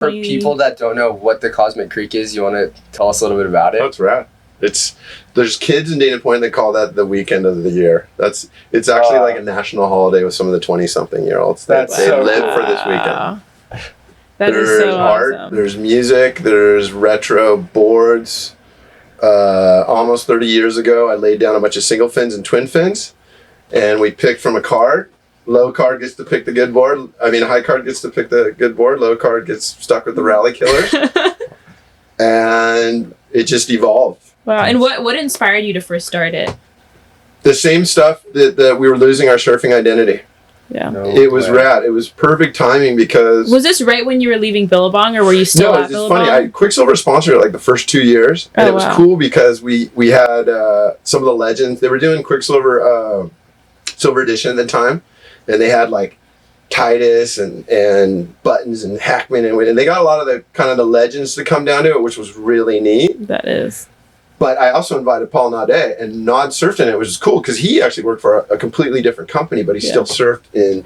For people that don't know what the Cosmic Creek is, you want to tell us a little bit about it? That's rad. There's kids in Dana Point that call that the weekend of the year. It's actually like a national holiday with some of the 20-something-year-olds. They live for this weekend. There's art, awesome. There's music, there's retro boards. Almost 30 years ago, I laid down a bunch of single fins and twin fins, and we picked from a card. Low card gets to pick the good board. High card gets to pick the good board. Low card gets stuck with the rally killers. And it just evolved. Wow. And what inspired you to first start it? The same stuff that we were losing our surfing identity. Yeah. It was rad. It was perfect timing because... Was this right when you were leaving Billabong, or were you still at Billabong? No, it's funny. Quiksilver sponsored it like the first 2 years. And it was cool because we had some of the legends. They were doing Quiksilver Silver Edition at the time. And they had like Titus and Buttons and Hackman. And they got a lot of the kind of the legends to come down to it, which was really neat. That is. But I also invited Paul Naudet, and Nod surfed in it, which is cool because he actually worked for a completely different company, but he still surfed in.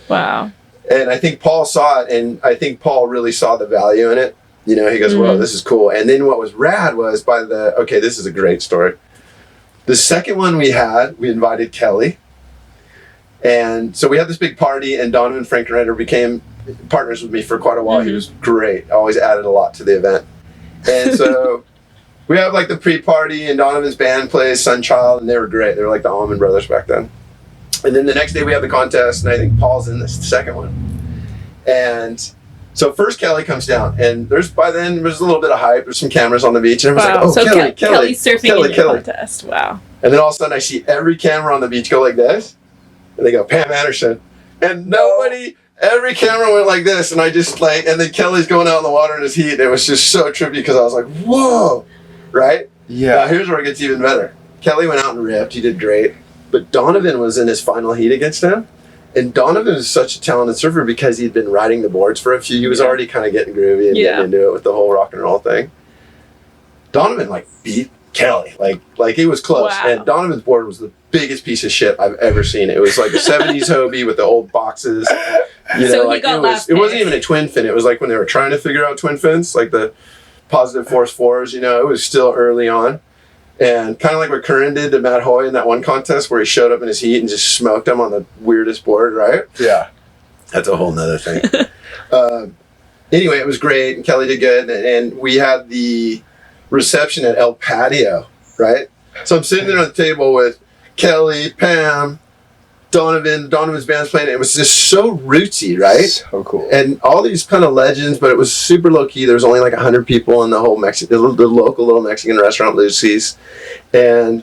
Wow. And I think Paul saw it, and I think Paul really saw the value in it. He goes, "Well, this is cool." And then what was rad was this is a great story. The second one we invited Kelly. And so we had this big party, and Donovan Frankenreiter became partners with me for quite a while. He was great. Always added a lot to the event. And so... we have like the pre-party, and Donovan's band plays Sunchild, and they were great. They were like the Allman Brothers back then. And then the next day we have the contest, and I think Paul's in this second one. And so first Kelly comes down, and by then there's a little bit of hype. There's some cameras on the beach, and everyone's like, "Oh, so Kelly's surfing in the contest." Wow. And then all of a sudden I see every camera on the beach go like this, and they go, "Pam Anderson," and every camera went like this, and I just and then Kelly's going out in the water in his heat. And it was just so trippy because I was like, "Whoa." Right? Yeah. Now here's where it gets even better. Kelly went out and ripped. He did great. But Donovan was in his final heat against him. And Donovan is such a talented surfer because he'd been riding the boards for a few. He was already kind of getting groovy and getting into it with the whole rock and roll thing. Donovan beat Kelly. Like it was close. Wow. And Donovan's board was the biggest piece of shit I've ever seen. It was like a 70s Hobie with the old boxes. He got it wasn't even a twin fin. It was like when they were trying to figure out twin fins, like the positive force fours, it was still early on. And kind of like what Curran did to Matt Hoy in that one contest where he showed up in his heat and just smoked him on the weirdest board, right? Yeah. That's a whole nother thing. Anyway, it was great, and Kelly did good, and we had the reception at El Patio, right? So I'm sitting there on the table with Kelly, Pam, Donovan's band's playing. It was just so rootsy, right? So cool. And all these kind of legends, but it was super low key. There was only like 100 people in the whole the local little Mexican restaurant, Lucy's, and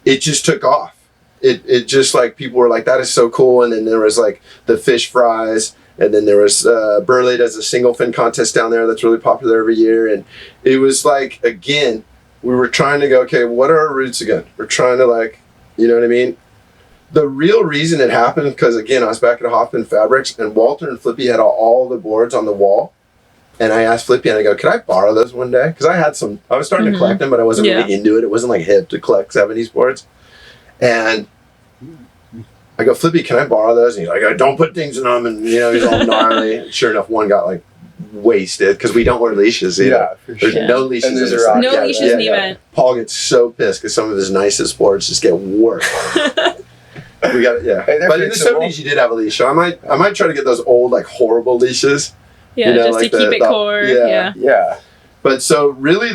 it just took off. It just people were like, "That is so cool." And then there was like the fish fries, and then there was Burley does a single fin contest down there that's really popular every year, and it was like, again, we were trying to go, okay, what are our roots again? We're trying to you know what I mean? The real reason it happened, because again, I was back at Hoffman Fabrics, and Walter and Flippy had all the boards on the wall. And I asked Flippy, and I go, "Could I borrow those one day?" Because I was starting to collect them, but I wasn't really into it. It wasn't hip to collect 70s boards. And I go, "Flippy, can I borrow those?" And he's like, "Don't put things in them." And, he's all gnarly. And sure enough, one got wasted because we don't wear leases either. Yeah, for sure. There's no leashes. And there's no leashes in the event. Paul gets so pissed because some of his nicest boards just get worse. We got it, yeah. But in the 70s, you did have a leash. So I might try to get those old, horrible leashes. Yeah, just to keep it core. Yeah. But so really,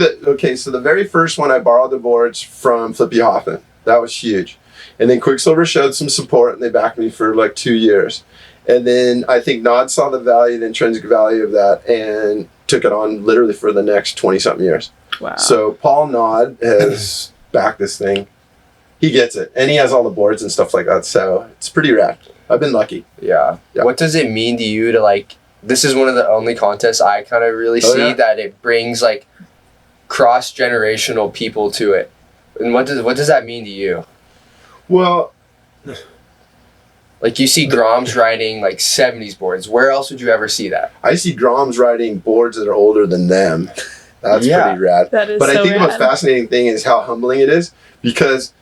so the very first one, I borrowed the boards from Flippy Hoffman. That was huge. And then Quiksilver showed some support, and they backed me for 2 years. And then I think Nod saw the value, the intrinsic value of that, and took it on literally for the next 20-something years. Wow. So Paul Nod has backed this thing. He gets it. And he has all the boards and stuff like that. So it's pretty rad. I've been lucky. Yeah. What does it mean to you to this is one of the only contests I kind of really see that it brings cross-generational people to it. And what does that mean to you? Well, you see groms riding 70s boards. Where else would you ever see that? I see groms riding boards that are older than them. That's pretty rad. That is But so I think rad. the most fascinating thing is how humbling it is, because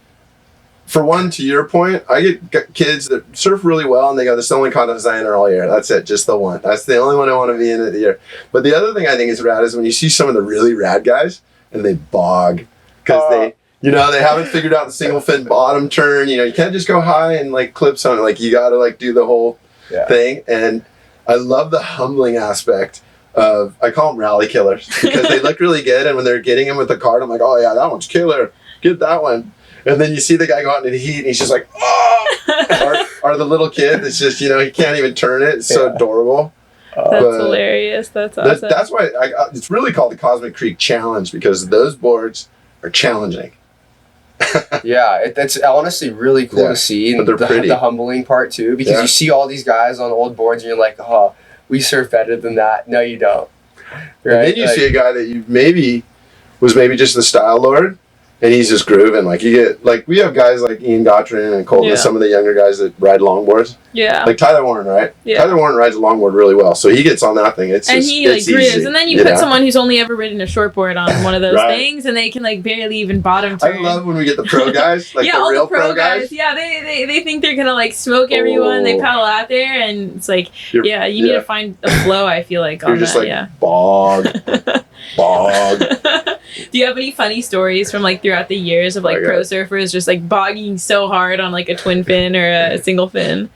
for one, to your point, I get kids that surf really well and they go, this is the only contest I enter all year. That's it, just the one. That's the only one I want to be in the year. But the other thing I think is rad is when you see some of the really rad guys and they bog because they haven't figured out the single fin bottom turn. You can't just go high and like clip something. Like you got to like do the whole thing. And I love the humbling aspect of, I call them rally killers because they look really good. And when they're getting them with the card, I'm like, oh yeah, that one's killer. Get that one. And then you see the guy go out into the heat and he's just like, oh! or the little kid that's just, he can't even turn it. It's so adorable. That's hilarious. That's awesome. That's why it's really called the Cosmic Creek Challenge because those boards are challenging. It's honestly really cool to see. And the humbling part too, because you see all these guys on old boards and you're like, oh, we surf better than that. No, you don't. Right? And then you see a guy that you was just the style lord. And he's just grooving. Like you get we have guys like Ian Gottrin and Colton, some of the younger guys that ride longboards. Yeah. Like Tyler Warren, right? Yeah. Tyler Warren rides a longboard really well, so he gets on that thing. It's and just, he grooves. Easy, and then you put someone who's only ever ridden a shortboard on one of those things, and they can barely even bottom turn. I love when we get the pro guys, the real pro guys. Yeah, they think they're gonna smoke everyone. They paddle out there, and it's like, you need to find a flow. I feel like on you're just that. Bog. Do you have any funny stories from throughout the years of pro surfers just bogging so hard on a twin fin or a single fin?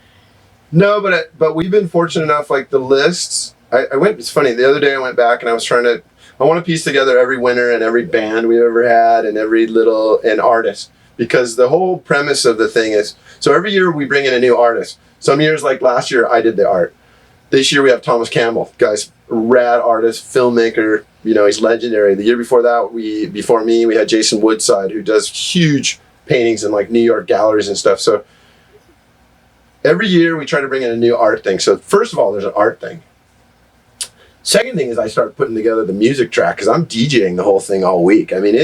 No, but we've been fortunate enough. The lists. It's funny. The other day I went back and I was I want to piece together every winner and every band we've ever had and every and artist, because the whole premise of the thing is, so every year we bring in a new artist. Some years, like last year, I did the art. This year we have Thomas Campbell, guys, rad artist, filmmaker. He's legendary. The year before that, before me, we had Jason Woodside, who does huge paintings in New York galleries and stuff. So every year we try to bring in a new art thing. So first of all, there's an art thing. Second thing is I start putting together the music track because I'm DJing the whole thing all week. I mean,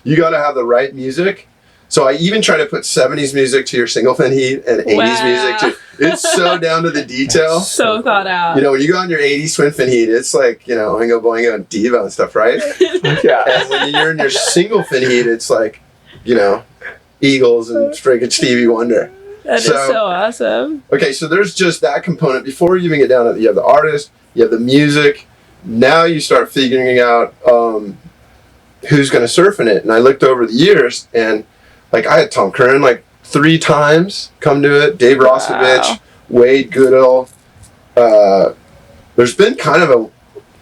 you got to have the right music. So I even try to put 70s music to your single fin heat and 80s music to. It's so down to the detail. So thought out. When you go on your 80s twin fin heat, it's Oingo Boingo and Diva and stuff, right? And when you're in your single fin heat, it's Eagles and freaking Stevie Wonder. That is so awesome. Okay, so there's just that component. Before you even get down to you have the artist, you have the music. Now you start figuring out who's going to surf in it. And I looked over the years and I had Tom Curran 3 times come to it. Dave Rosovich, Wade Goodall. There's been kind of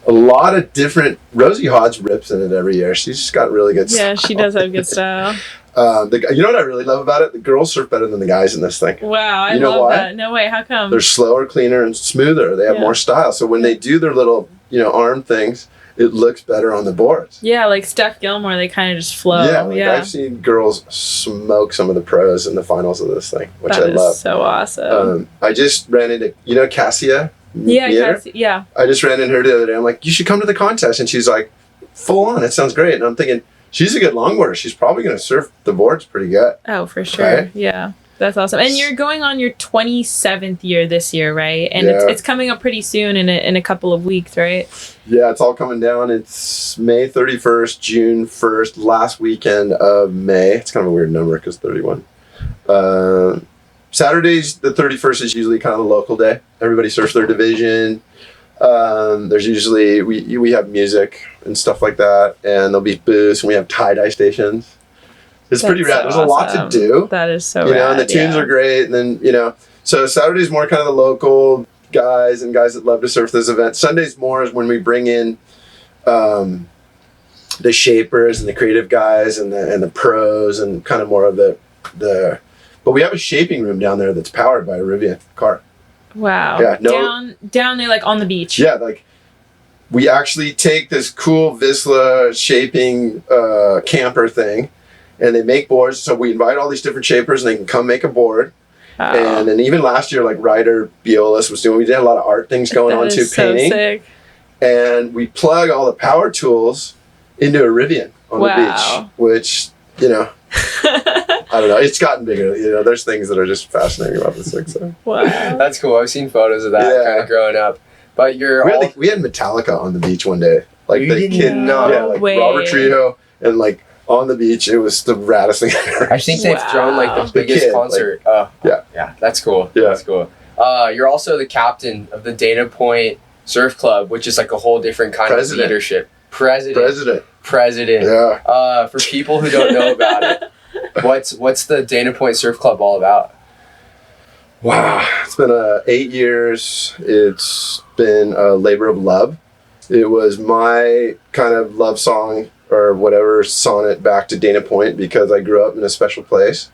a lot of different. Rosie Hodge rips in it every year. She's just got really good style. Yeah, she does have good style. You know what I really love about it? The girls surf better than the guys in this thing. Wow, I love that. No way, how come? They're slower, cleaner, and smoother. They have more style. So when they do their little, arm things, it looks better on the boards. Yeah, like Steph Gilmore, they kind of just flow. Yeah, I've seen girls smoke some of the pros in the finals of this thing, which I love. That is so awesome. I just ran into, Cassia? Yeah, Cassia. I just ran into her the other day. I'm like, you should come to the contest. And she's like, full on, it sounds great. And I'm thinking, she's a good longboarder. She's probably going to surf the boards pretty good. Oh, for sure. Right? Yeah. That's awesome. And you're going on your 27th year this year, right? And it's coming up pretty soon in a couple of weeks, right? Yeah, it's all coming down. It's May 31st, June 1st, last weekend of May. It's kind of a weird number because 31. Saturdays, the 31st is usually kind of the local day. Everybody surfs their division. There's usually, we have music and stuff like that. And there'll be booths and we have tie-dye stations. It's pretty rad. There's a lot to do. That is so rad. And the tunes are great. And then, so Saturday's more kind of the local guys and guys that love to surf this event. Sunday's more is when we bring in the shapers and the creative guys and the pros and kind of more of the but we have a shaping room down there that's powered by a Rivian car. Wow. Yeah. Down there on the beach. Yeah, we actually take this cool Visla shaping camper thing. And they make boards, so we invite all these different shapers, and they can come make a board. Oh. And then even last year, Ryder Biolis was doing, we did a lot of art things going on too, painting. So sick. And we plug all the power tools into a Rivian on the beach, which, I don't know, it's gotten bigger. There's things that are just fascinating about this thing. So. Wow. That's cool. I've seen photos of that kind of growing up. But we had Metallica on the beach one day. Robert Trio and on the beach. It was the raddest thing ever. I think they've thrown like the biggest concert. Yeah, that's cool. Yeah. That's cool. You're also the captain of the Dana Point Surf Club, which is like a whole different kind of leadership. President. Yeah. For people who don't know about it, what's the Dana Point Surf Club all about? Wow, it's been 8 years. It's been a labor of love. It was my kind of love song or whatever sonnet back to Dana Point because I grew up in a special place,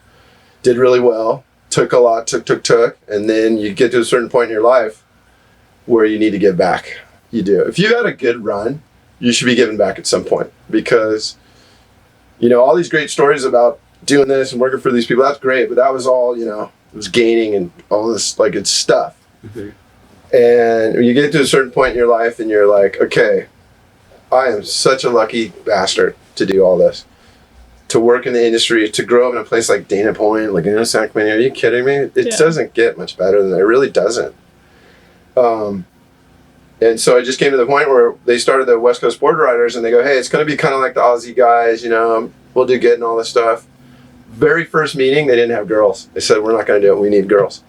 did really well, took a lot, took, and then you get to a certain point in your life where you need to give back. You do. If you had a good run, you should be giving back at some point because, all these great stories about doing this and working for these people, that's great, but that was all, it was gaining and all this, like, it's stuff. Mm-hmm. And when you get to a certain point in your life and you're like, okay, I am such a lucky bastard to do all this, to work in the industry, to grow up in a place like Dana Point, like San Clemente. Are you kidding me? It doesn't get much better than that. It really doesn't. And so I just came to the point where they started the West Coast Board Riders and they go, hey, it's going to be kind of like the Aussie guys, we'll do good and all this stuff. Very first meeting, they didn't have girls. They said, we're not going to do it. We need girls.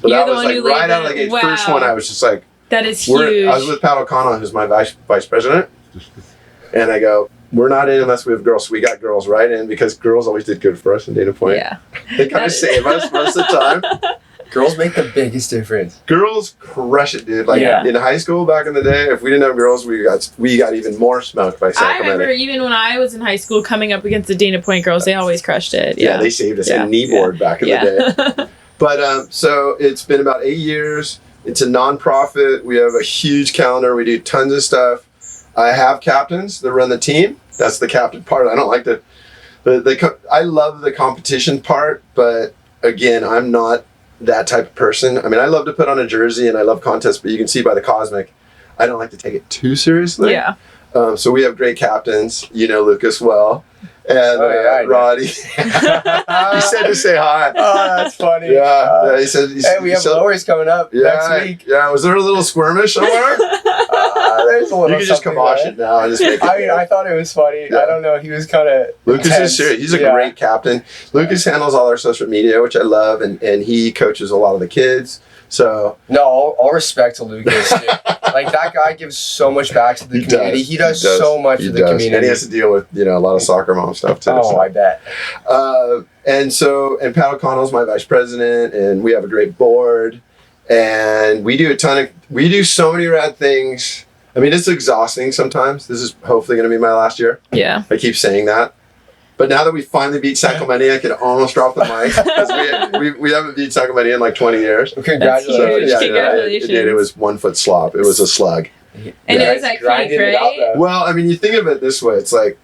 So that was like right out of the gate. First one, I was just like, that is huge. I was with Pat O'Connell, who's my vice president. And I go, we're not in unless we have girls. So we got girls right in because girls always did good for us in Dana Point. Yeah. They kind of save us most of the time. Girls make the biggest difference. Girls crush it, dude. Like in high school back in the day, if we didn't have girls, we got even more smoked by San Clemente. I remember even when I was in high school coming up against the Dana Point girls, they always crushed it. Yeah, they saved us in kneeboard back in the day. But so it's been about 8 years. It's a nonprofit. We have a huge calendar. We do tons of stuff. I have captains that run the team. That's the captain part. I don't like I love the competition part, but again, I'm not that type of person. I mean, I love to put on a jersey and I love contests, but you can see by the Cosmic, I don't like to take it too seriously. Yeah. So we have great captains. Lucas well. And Roddy. He said to say hi. Oh, that's funny. Yeah. He said, hey, we have lowers coming up next week. Yeah. Was there a little skirmish somewhere? There's a little. You can just kibosh it now and just make it. I thought it was funny. Yeah. I don't know. He was kind of. Lucas is serious. He's a great captain. Lucas handles all our social media, which I love, and he coaches a lot of the kids. So no, all respect to Lucas. Dude. Like that guy gives so much back to the community. He does so much for the community, and he has to deal with a lot of soccer mom stuff too. Oh, so. I bet. And Pat O'Connell's my vice president, and we have a great board, and we do so many rad things. I mean, it's exhausting sometimes. This is hopefully going to be my last year. Yeah, I keep saying that. But now that we finally beat San Clemente, I could almost drop the mic because we haven't beat San Clemente in like 20 years. Congratulations. Congratulations. It was 1 foot slop. It was a slug. And it was at Creek, right? Well, I mean, you think of it this way. It's like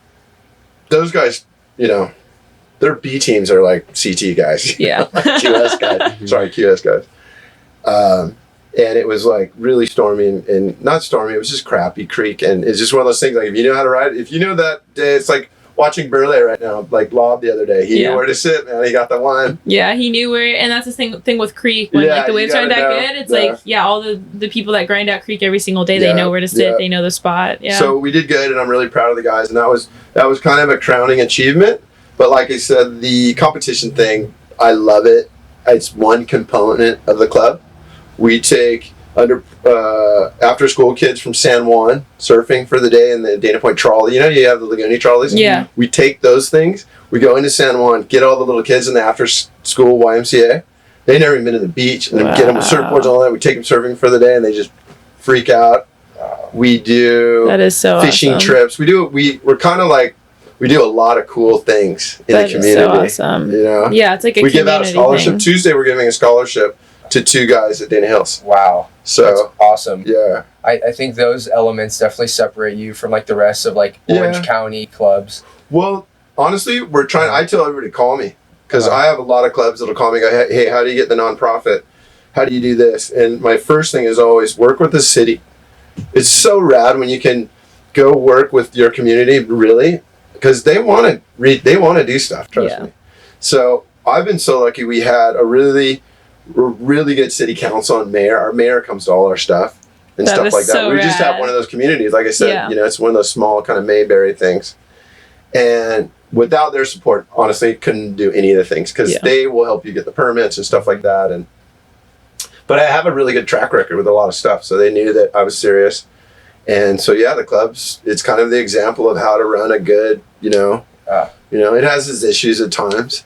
those guys, their B teams are like CT guys. Yeah. QS guys. Sorry, QS guys. And it was like really stormy and not stormy. It was just crappy creek. And it's just one of those things like if you know how to ride, if you know that day, it's like watching Burley right now, like Lob the other day. He knew where to sit, man. He got the one. Yeah, he knew where, and that's the thing with Creek. When like the waves aren't that good, it's all the people that grind out Creek every single day, they know where to sit, they know the spot. Yeah. So we did good, and I'm really proud of the guys, and that was kind of a crowning achievement. But like I said, the competition thing, I love it. It's one component of the club. We take after school kids from San Juan surfing for the day in the Dana Point trolley. You have the Laguna trolleys. Yeah. We take those things. We go into San Juan, get all the little kids in the after school YMCA. They never even been to the beach, and then get them with surfboards and all that. We take them surfing for the day, and they just freak out. We do fishing trips. We're kind of like we do a lot of cool things in the community. That's so awesome. Yeah, it's like a community thing. We give out a scholarship. Tuesday, we're giving a scholarship to 2 guys at Dana Hills. Wow. So that's awesome. Yeah. I think those elements definitely separate you from like the rest of like Orange County clubs. Well, honestly, I tell everybody to call me because I have a lot of clubs that'll call me and go, hey, how do you get the nonprofit? How do you do this? And my first thing is always work with the city. It's so rad when you can go work with your community, really, because they want to do stuff, trust me. So I've been so lucky we had a really good city council and mayor. Our mayor comes to all our stuff and stuff like that. So we just have one of those communities. Like I said, it's one of those small kind of Mayberry things. And without their support, honestly, couldn't do any of the things because they will help you get the permits and stuff like that. But I have a really good track record with a lot of stuff, so they knew that I was serious. And so the club's, it's kind of the example of how to run a good, it has its issues at times.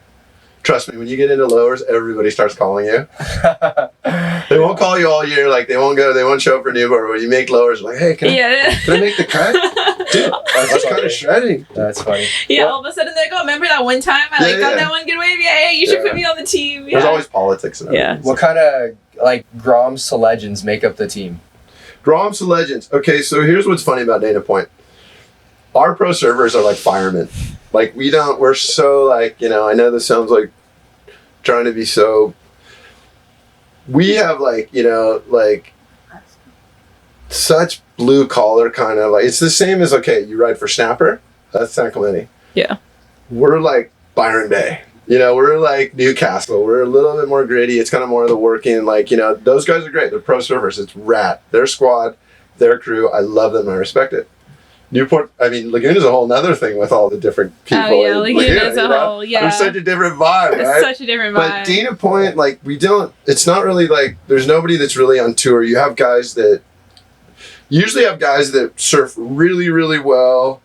Trust me, when you get into lowers, everybody starts calling you. They won't call you all year, like they won't show up for new, but when you make lowers, like, hey, can I make the cut? Dude, that's kind of shredding. That's funny. Yeah, all of a sudden they're like, oh, remember that one time I got that one good wave? Yeah, hey, you should put me on the team. Yeah. There's always politics in it. Yeah. What kind of groms to legends make up the team? Groms to legends. Okay, so here's what's funny about Dana Point. Our pro servers are like firemen. Like we're so I know this sounds like trying to be so, we have such blue collar kind of it's the same as, you ride for Snapper, that's San Clemente. Yeah. We're like Byron Bay. We're like Newcastle. We're a little bit more gritty. It's kind of more of the working, those guys are great. They're pro surfers. It's rad. Their squad, their crew, I love them. I respect it. Lagoon is a whole nother thing with all the different people. Oh, yeah, Lagoon is a whole, There's such a different vibe, right? It's such a different vibe. But Dana Point, it's not really there's nobody that's really on tour. You have guys that, usually have guys that surf really, really well,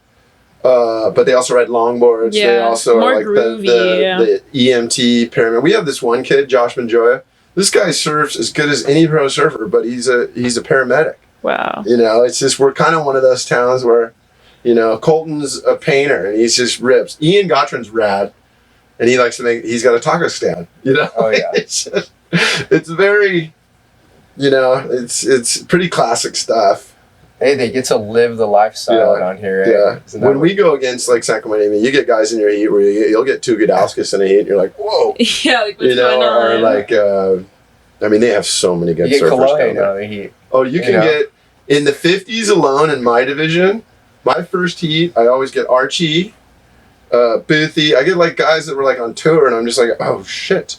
but they also ride longboards. Yeah, they also more are groovy, the EMT pyramid. We have this one kid, Josh Manjoya. This guy surfs as good as any pro surfer, but he's a paramedic. Wow. It's just, we're kind of one of those towns where, Colton's a painter and he's just rips. Ian Gottrin's rad and he's got a taco stand, Oh yeah. it's very, it's pretty classic stuff. Hey, they get to live the lifestyle down here, right? Yeah. When we go against San Clemente, you get guys in your heat where you'll get two Gudauskas in a heat and you're like, whoa. Yeah, what's going on? Or they have so many good surfers down there. The heat. Oh, you can get in the 50s alone in my division. My first heat, I always get Archie, Boothie. I get guys that were on tour, and I'm just like, oh shit.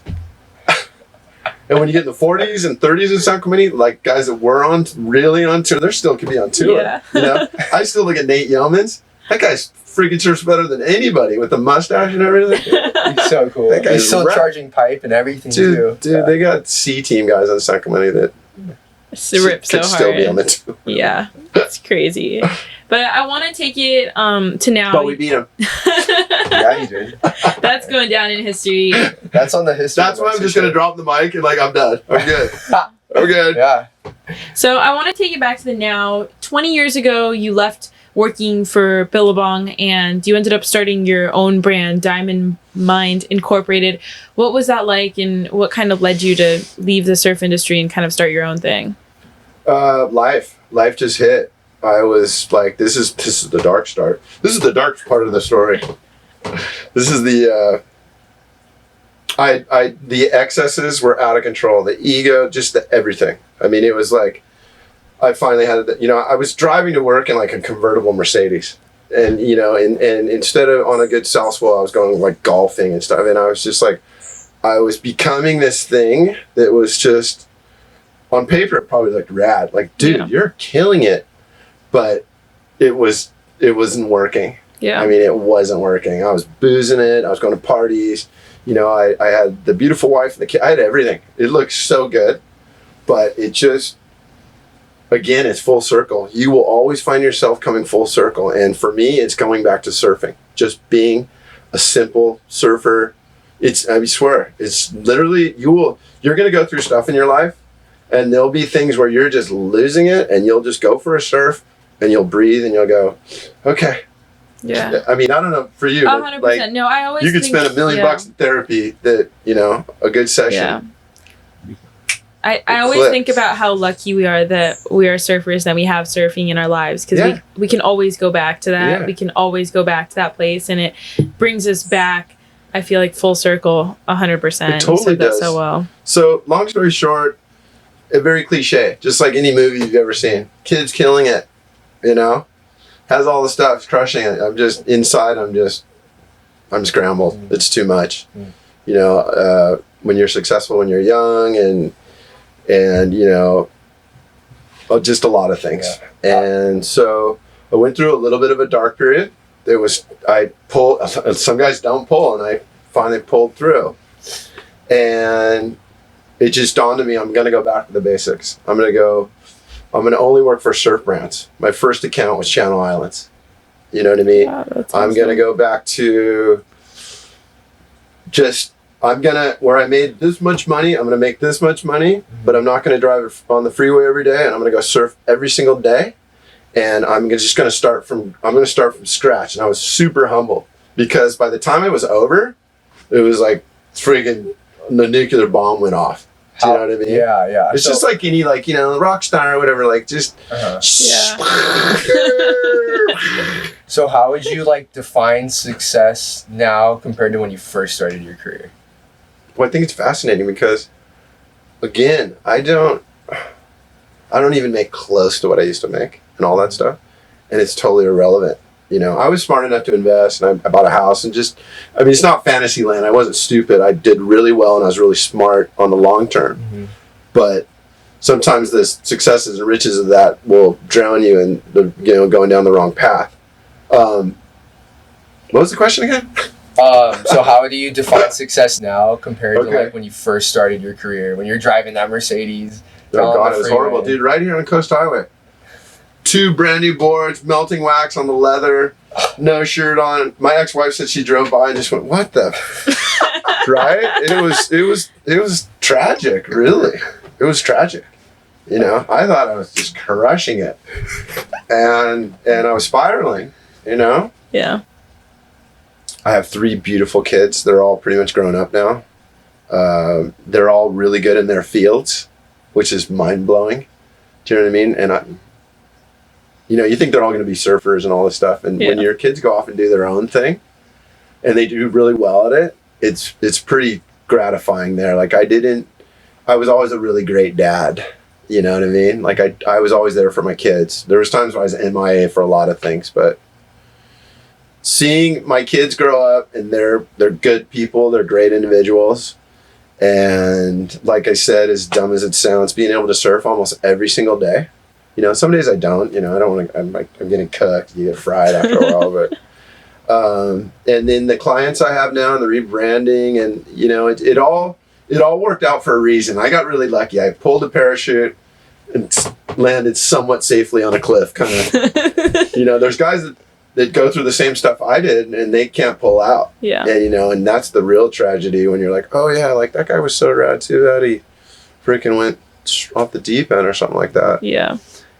And when you get in the 40s and 30s in San Clemente, guys that were really on tour, they still could be on tour. Yeah. I still look at Nate Yeomans. That guy's freaking surfs better than anybody with the mustache and everything. He's so cool. He's still charging pipe and everything too. Dude, they got C-team guys on San Clemente that rip so hard. Still be on the tour. Yeah, it's crazy. But I want to take it to now. But we beat him. Yeah, you did. That's going down in history. That's on the history. That's why I'm just going to drop the mic and I'm done. I'm good. I'm good. Yeah. So I want to take it back to the now. 20 years ago, you left working for Billabong and you ended up starting your own brand, Diamond Mind Incorporated. What was that like and what kind of led you to leave the surf industry and kind of start your own thing? Life just hit. I was like, this is the dark start. This is the dark part of the story. This is the the excesses were out of control. The ego, just everything. It was I finally had I was driving to work in a convertible Mercedes, and and instead of on a good south swell, I was going golfing and stuff, and I was just I was becoming this thing that was just on paper it probably looked rad. Dude, you're killing it. But it wasn't working. Yeah. It wasn't working. I was boozing it. I was going to parties. I had the beautiful wife and the kid. I had everything. It looked so good. But it just, again, it's full circle. You will always find yourself coming full circle. And for me, it's going back to surfing. Just being a simple surfer. I swear, it's literally, you're going to go through stuff in your life. And there'll be things where you're just losing it. And you'll just go for a surf. And you'll breathe and you'll go, okay. Yeah. I don't know for you. 100%. No, I always you could spend $1 million in therapy that, a good session. Yeah. I always think about how lucky we are that we are surfers, that we have surfing in our lives. Because we can always go back to that. Yeah. We can always go back to that place. And it brings us back, I feel full circle 100%. It totally does. So well. So long story short, a very cliche. Just like any movie you've ever seen. Kids killing it. Has all the stuff, crushing it. I'm just inside. I'm scrambled. It's too much. When you're successful, when you're young, and just a lot of things. Yeah. And so I went through a little bit of a dark period. I pulled, some guys don't pull, and I finally pulled through. And it just dawned on me, I'm going to go back to the basics. I'm going to only work for surf brands. My first account was Channel Islands. You know what I mean? Wow, that's I'm awesome. going to go back to where I made this much money, I'm going to make this much money, but I'm not going to drive on the freeway every day, and I'm going to go surf every single day. And I'm just going to start from scratch. And I was super humble because by the time it was over, it was like freaking the nuclear bomb went off. Do you know what I mean? Yeah. It's just like any, like, rock star or whatever, like just. So how would you define success now compared to when you first started your career? Well, I think it's fascinating because, again, I don't even make close to what I used to make and all that stuff, and it's totally irrelevant. I was smart enough to invest, and I bought a house, and it's not fantasy land. I wasn't stupid. I did really well, and I was really smart on the long term. Mm-hmm. But sometimes the successes and riches of that will drown you in going down the wrong path. What was the question again? So how do you define success now compared to when you first started your career, when you're driving that Mercedes? Oh God, it was horrible, dude. Right here on Coast Highway. 2 brand new boards, melting wax on the leather, no shirt on. My ex-wife said she drove by and just went, "What the?" Right? It was tragic, really. It was tragic. I thought I was just crushing it, and I was spiraling. Yeah. I have 3 beautiful kids. They're all pretty much grown up now. They're all really good in their fields, which is mind-blowing. Do you know what I mean? And you think they're all going to be surfers and all this stuff. And when your kids go off and do their own thing and they do really well at it, it's pretty gratifying there. I was always a really great dad. You know what I mean? I was always there for my kids. There was times when I was MIA for a lot of things, but seeing my kids grow up and they're good people, they're great individuals. And like I said, as dumb as it sounds, being able to surf almost every single day. Some days I don't. I don't want to. I'm getting cooked. You get fried after a while, but. And then the clients I have now, and the rebranding, and it all worked out for a reason. I got really lucky. I pulled a parachute and landed somewhat safely on a cliff. Kind of. There's guys that go through the same stuff I did, and they can't pull out. Yeah. And and that's the real tragedy when you're like, oh yeah, that guy was so rad too that he freaking went off the deep end or something like that. Yeah.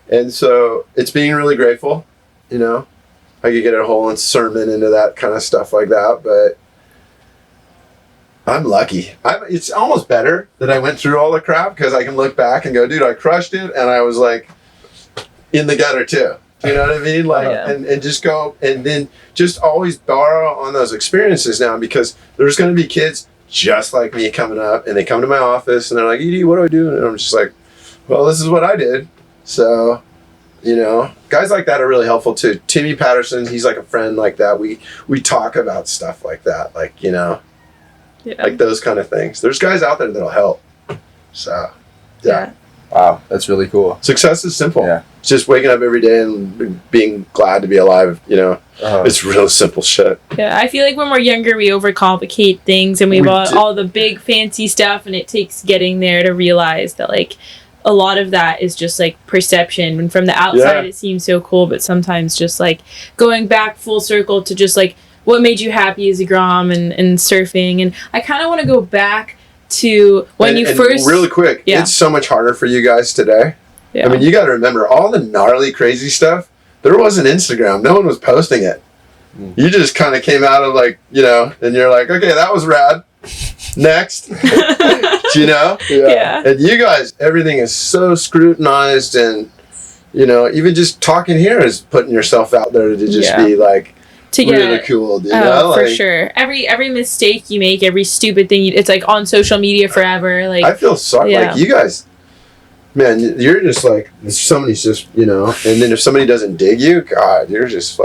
And so it's being really grateful, I could get a whole sermon into that kind of stuff like that, but I'm lucky. It's almost better that I went through all the crap because I can look back and go, dude, I crushed it, and I was in the gutter too. Do you know what I mean? And just go, and then just always borrow on those experiences now, because there's going to be kids just like me coming up, and they come to my office and they're like, Edie, what do I do? And I'm just like, well, this is what I did. So, guys like that are really helpful too. Timmy Patterson, he's like a friend like that. We talk about stuff like that, like those kind of things. There's guys out there that'll help. So, yeah. Wow, that's really cool. Success is simple. Yeah. It's just waking up every day and being glad to be alive, It's real simple shit. Yeah, I feel like when we're younger, we overcomplicate things and we want all the big fancy stuff, and it takes getting there to realize that, a lot of that is just, perception. And from the outside, it seems so cool, but sometimes just, going back full circle to just, what made you happy as a grom and surfing. And I kind of want to go back to when you first... Really quick, it's so much harder for you guys today. Yeah. I mean, you got to remember, all the gnarly, crazy stuff, there wasn't Instagram. No one was posting it. You just kind of came out of and you're like, okay, that was rad. Next. Yeah. And you guys, everything is so scrutinized, and, even just talking here is putting yourself out there to just be to get ridiculed, for sure. Every mistake you make, every stupid thing, it's on social media forever. I feel sorry. You guys, man, you're just somebody's just, and then if somebody doesn't dig you, God, you're just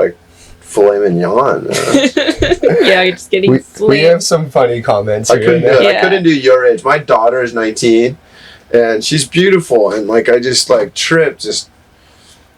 filet mignon. You're just getting we have some funny comments here. I couldn't do your age. My daughter is 19, and she's beautiful, and I just tripped.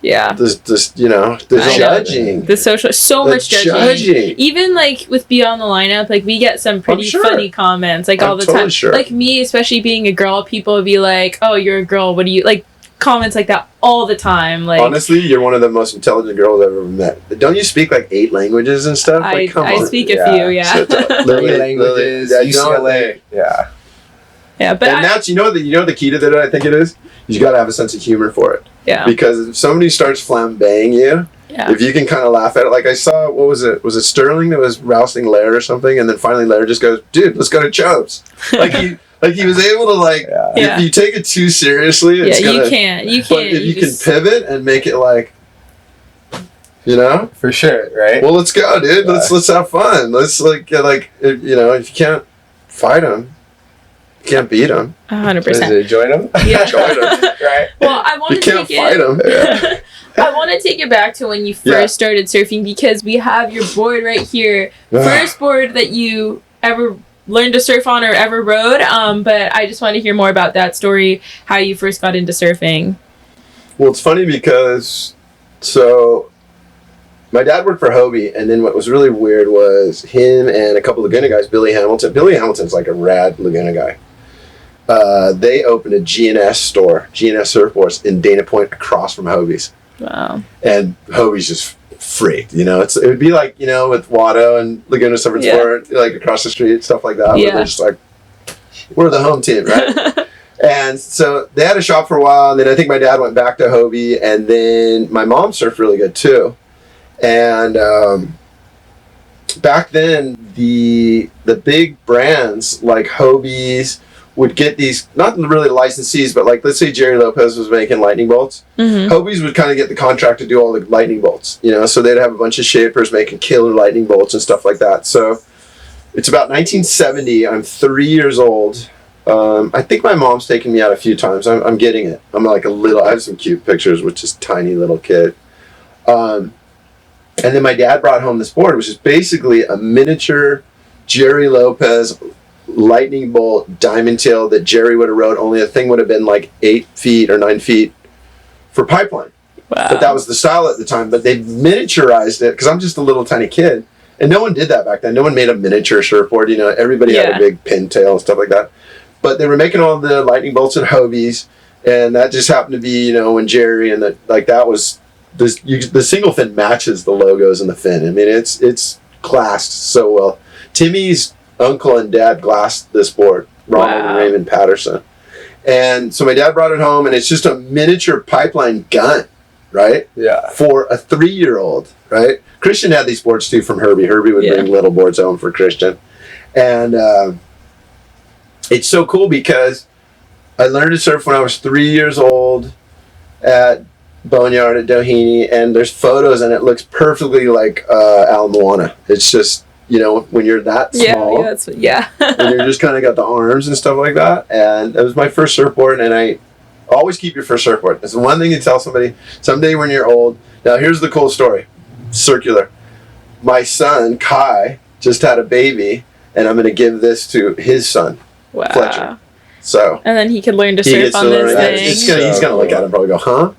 Yeah. There's judging. The social, much judging. Even like with Beyond the Lineup, like we get some pretty funny comments like all the time. Sure. Like me, especially being a girl, people would be like, "Oh, you're a girl. What do you like?" Comments like that all the time. Like, honestly, you're one of the most intelligent girls I've ever met. Don't you speak like 8 languages and stuff? I speak a few. Yeah. Languages. UCLA. Yeah. Yeah, but and that's the key to that. I think it is. You got to have a sense of humor for it. Yeah. Because if somebody starts flambeing you, if you can kind of laugh at it, like I saw, what was it? Was it Sterling that was rousting Lair or something? And then finally Lair just goes, "Dude, let's go to Chubbs." Like he was able to if you take it too seriously, it's you can't. But if you can pivot and make it like, for sure, right? Well, let's go, dude. Yeah. Let's have fun. Let's if you can't fight them, you can't beat them. 100%. Join them. Yeah, join them. Right. Well, I want to take fight them. Yeah. I want to take it back to when you first started surfing because we have your board right here. First board that you ever learned to surf on or ever rode. But I just want to hear more about that story, how you first got into surfing. Well, it's funny because my dad worked for Hobie, and then what was really weird was him and a couple of Laguna guys, Billy Hamilton. Billy Hamilton's like a rad Laguna guy. They opened a G&S store, G&S Surfboards, in Dana Point across from Hobie's. Wow. And Hobie's just freaked, it would be like, with Watto and Laguna Surf and Sport, like across the street, stuff like that. Yeah. They're just like, we're the home team, right? And so they had a shop for a while, and then I think my dad went back to Hobie, and then my mom surfed really good too. And back then, the big brands like Hobie's would get these, not really licensees, but like, let's say Jerry Lopez was making lightning bolts. Mm-hmm. Hobie's would kind of get the contract to do all the lightning bolts, so they'd have a bunch of shapers making killer lightning bolts and stuff like that. So it's about 1970. I'm 3 years old. I think my mom's taken me out a few times. I'm getting it. I'm like I have some cute pictures with just tiny little kid. And then my dad brought home this board, which is basically a miniature Jerry Lopez lightning bolt diamond tail that Jerry would have rode, only the thing would have been like 8 feet or 9 feet for pipeline. Wow. But that was the style at the time. But they miniaturized it because I'm just a little tiny kid, and no one did that back then. No one made a miniature surfboard. Everybody had a big pintail and stuff like that. But they were making all the lightning bolts at Hobie's, and that just happened to be when Jerry and that was the single fin matches the logos and the fin. I mean, it's glassed so well. Timmy's uncle and dad glassed this board, Ronald and Raymond Patterson. And so my dad brought it home, and it's just a miniature pipeline gun, right? Yeah. For a 3-year-old, right? Christian had these boards too from Herbie. Herbie would bring little boards home for Christian. And it's so cool because I learned to surf when I was 3 years old at Boneyard at Doheny, and there's photos, and it looks perfectly like Al Moana. It's just, when you're that small, and you're just kind of got the arms and stuff like that. And it was my first surfboard, and I always keep your first surfboard. It's one thing you tell somebody someday when you're old. Now, here's the cool story. Circular. My son, Kai, just had a baby, and I'm going to give this to his son, Fletcher. So, and then he could learn to surf on this thing. He's going to look at it and probably go, huh?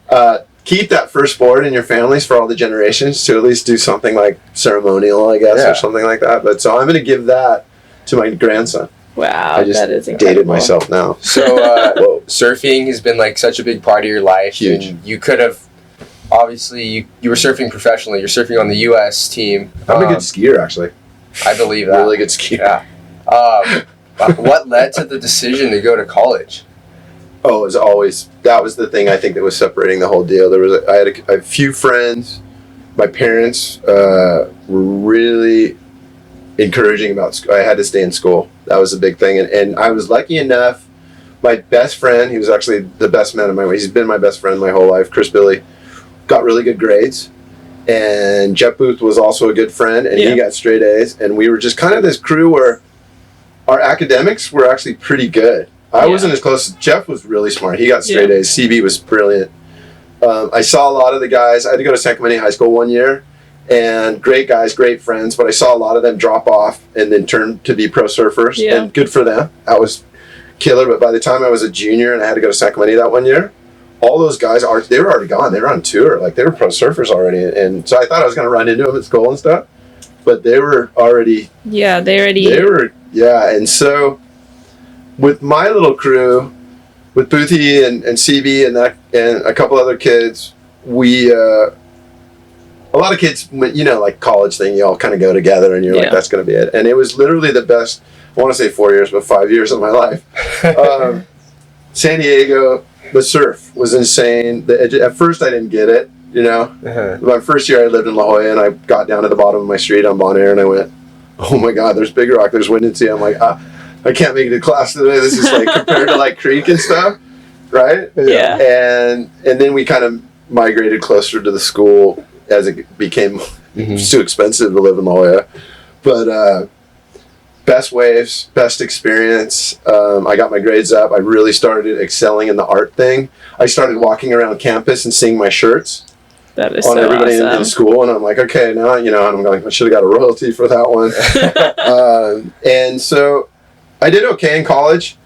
But keep that first board in your families for all the generations to at least do something like ceremonial, I guess, or something like that. But so I'm going to give that to my grandson. Wow, that is incredible. Dated myself now. So surfing has been like such a big part of your life. Huge. And you could have, obviously, you were surfing professionally. You're surfing on the U.S. team. I'm a good skier, actually. I believe that. Really good skier. Yeah. What led to the decision to go to college? Oh, it was always, that was the thing I think that was separating the whole deal. I had a few friends. My parents were really encouraging about school. I had to stay in school. That was a big thing. And I was lucky enough, my best friend, he was actually the best man in my way. He's been my best friend my whole life, Chris Billy, got really good grades. And Jeff Booth was also a good friend, and he got straight A's. And we were just kind of this crew where our academics were actually pretty good. I wasn't as close. Jeff was really smart. He got straight A's. CB was brilliant. I saw a lot of the guys. I had to go to San Clemente High School one year, and great guys, great friends, but I saw a lot of them drop off and then turn to be pro surfers, and good for them. That was killer, but by the time I was a junior and I had to go to San Clemente that one year, all those guys they were already gone. They were on tour. Like, they were pro surfers already. And so I thought I was going to run into them at school and stuff. But they were already... Yeah, they were... Yeah, and so with my little crew, with Boothie and CB and a couple other kids, we... a lot of kids, like college thing, you all kind of go together and you're like, that's going to be it. And it was literally the best, I want to say 4 years, but 5 years of my life. San Diego, the surf was insane. At first I didn't get it, My first year I lived in La Jolla and I got down to the bottom of my street on Bon Air and I went, oh my God, there's Big Rock, there's Windansea. I'm like, I can't make it to class today. This is like compared to like Creek and stuff, right? Yeah. And then we kind of migrated closer to the school as it became too expensive to live in La Jolla. But best waves, best experience. I got my grades up. I really started excelling in the art thing. I started walking around campus and seeing my shirts that is on so everybody awesome. in school. And I'm like, okay, now, and I'm like, I should have got a royalty for that one. And so I did okay in college.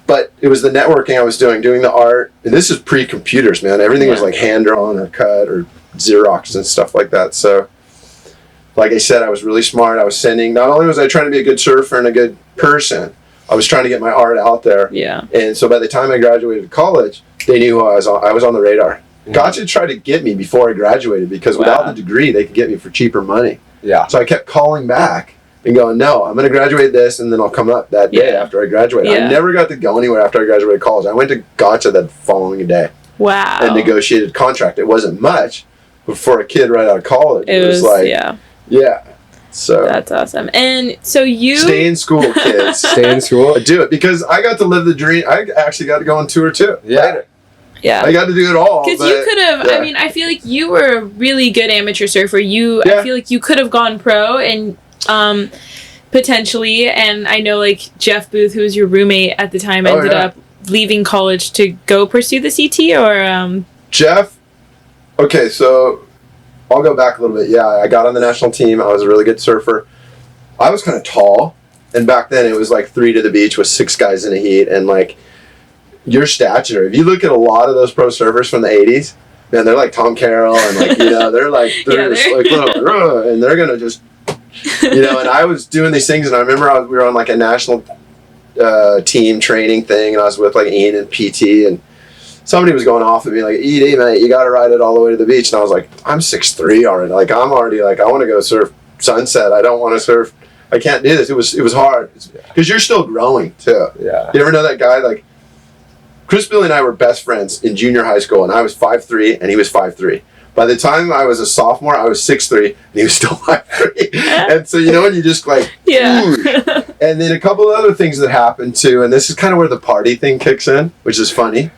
But it was the networking I was doing the art. And this is pre-computers, man. Everything was like hand-drawn or cut or Xerox and stuff like that. So, like I said, I was really smart. I was not only was I trying to be a good surfer and a good person, I was trying to get my art out there. Yeah. And so by the time I graduated college, they knew who I was on. I was on the radar. Gotcha tried to get me before I graduated because without the degree, they could get me for cheaper money. Yeah. So I kept calling back and going, no, I'm going to graduate this, and then I'll come up that day after I graduate. I never got to go anywhere after I graduated college. I went to Gotcha that following day. Wow. And negotiated contract. It wasn't much, but for a kid right out of college, it was like, yeah. So that's awesome. And so you stay in school, kids. Stay in school. Do it because I got to live the dream. I actually got to go on tour too. Yeah. Yeah. I got to do it all. Because you could have, I mean, I feel like you were a really good amateur surfer. I feel like you could have gone pro and potentially, and I know like Jeff Booth, who was your roommate at the time, ended up leaving college to go pursue the CT or Jeff, okay, so I'll go back a little bit. Yeah, I got on the national team. I was a really good surfer. I was kind of tall, and back then it was like 3 to the beach with 6 guys in a heat, and like your stature. If you look at a lot of those pro surfers from the 80s, man, they're like Tom Carroll, and like, they're just like, and they're gonna just, and I was doing these things, and I remember we were on like a national team training thing, and I was with like Ian and PT, and somebody was going off at me like, ED, mate, you gotta ride it all the way to the beach. And I was like, I'm 6'3" already. Like, I'm already like, I want to go surf Sunset. I don't want to surf. I can't do this. It was hard because you're still growing too. Yeah. You ever know that guy? Like, Chris Billy and I were best friends in junior high school, and I was 5'3" and he was 5'3". By the time I was a sophomore, I was 6'3", and he was still 5'3". And so, when you just like, And then a couple of other things that happened too, and this is kind of where the party thing kicks in, which is funny.